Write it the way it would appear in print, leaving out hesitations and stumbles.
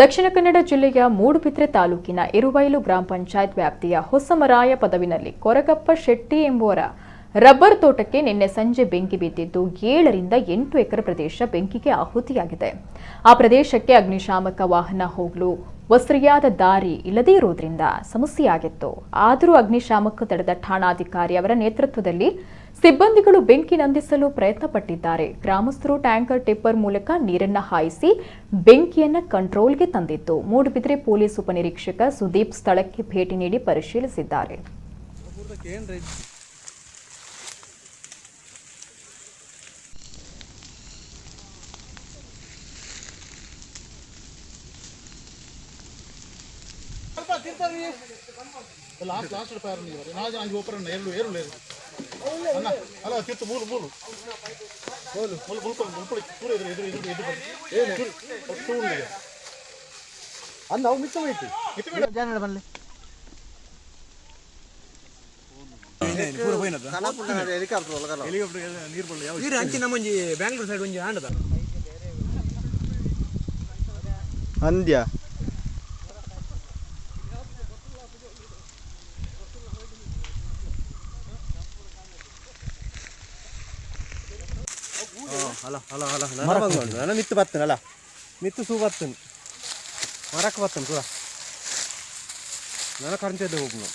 ದಕ್ಷಿಣ ಕನ್ನಡ ಜಿಲ್ಲೆಯ ಮೂಡುಬಿದ್ರೆ ತಾಲೂಕಿನ ಇರುವೈಲು ಗ್ರಾಮ ಪಂಚಾಯತ್ ವ್ಯಾಪ್ತಿಯ ಹೊಸಮರಾಯ ಪದವಿನಲ್ಲಿ ಕೊರಗಪ್ಪ ಶೆಟ್ಟಿ ಎಂಬುವರ ರಬ್ಬರ್ ತೋಟಕ್ಕೆ ನಿನ್ನೆ ಸಂಜೆ ಬೆಂಕಿ ಬಿದ್ದಿದ್ದು 7 ರಿಂದ 8 ಎಕರೆ ಪ್ರದೇಶ ಬೆಂಕಿಗೆ ಆಹುತಿಯಾಗಿದೆ. ಆ ಪ್ರದೇಶಕ್ಕೆ ಅಗ್ನಿಶಾಮಕ ವಾಹನ ಹೋಗಲು ವಸರಿಯಾದ ದಾರಿ ಇಲ್ಲದೇ ಇರುವುದರಿಂದ ಸಮಸ್ಯೆಯಾಗಿತ್ತು. ಆದರೂ ಅಗ್ನಿಶಾಮಕ ದಳದ ಠಾಣಾಧಿಕಾರಿ ಅವರ ನೇತೃತ್ವದಲ್ಲಿ ಸಿಬ್ಬಂದಿಗಳು ಬೆಂಕಿ ನಂದಿಸಲು ಪ್ರಯತ್ನ ಪಟ್ಟಿದ್ದಾರೆ. ಗ್ರಾಮಸ್ಥರು ಟ್ಯಾಂಕರ್ ಟಿಪ್ಪರ್ ಮೂಲಕ ನೀರನ್ನು ಹಾಯಿಸಿ ಬೆಂಕಿಯನ್ನು ಕಂಟ್ರೋಲ್ಗೆ ತಂದಿದ್ದು. ಮೂಡುಬಿದ್ರೆ ಪೊಲೀಸ್ ಉಪನಿರೀಕ್ಷಕ ಸುದೀಪ್ ಸ್ಥಳಕ್ಕೆ ಭೇಟಿ ನೀಡಿ ಪರಿಶೀಲಿಸಿದ್ದಾರೆ. లాస్ట్ ఫైర్ ఉంది మరి నాజ అంజు ఓపర్ ఏరు లేదు అన్న అలా తిత్తు మూలు మూలు మూలు మూలు మూలు మూలు చూడు ఎదురు చూడు అన్న అవు మిత్తమైతే జానడ బన్లే ಪೂರ ಹೋಯಿನದ ಕನಪುಂಡ ಹೆಲಿಕಾಪ್ಟರ್ ಒಳಗಲ್ಲ ಹೆಲಿಕಾಪ್ಟರ್ ನೀರು ಬಳ್ಳಿ ಯಾವ ನೀರು ಅಂಚಿನ ಮಂಜಿ ಬೆಂಗಳೂರು ಸೈಡ್ ಒಂಜಿ ಆಂಡದ ಅಂದ್ಯ ಅಲ್ಲ ಅಲ್ಲ ಅಲ್ಲ ನಾನು ಮಿತ್ತು ಬರ್ತೇನಲ್ಲ ಮಿತ್ತು ಸೂ ಬರ್ತೇನೆ ಮರಕ್ಕೆ ಬರ್ತೇನೆ ಕೂಡ ನಾನು ಕರೆಂಟ್ ಹೋಗ್ನು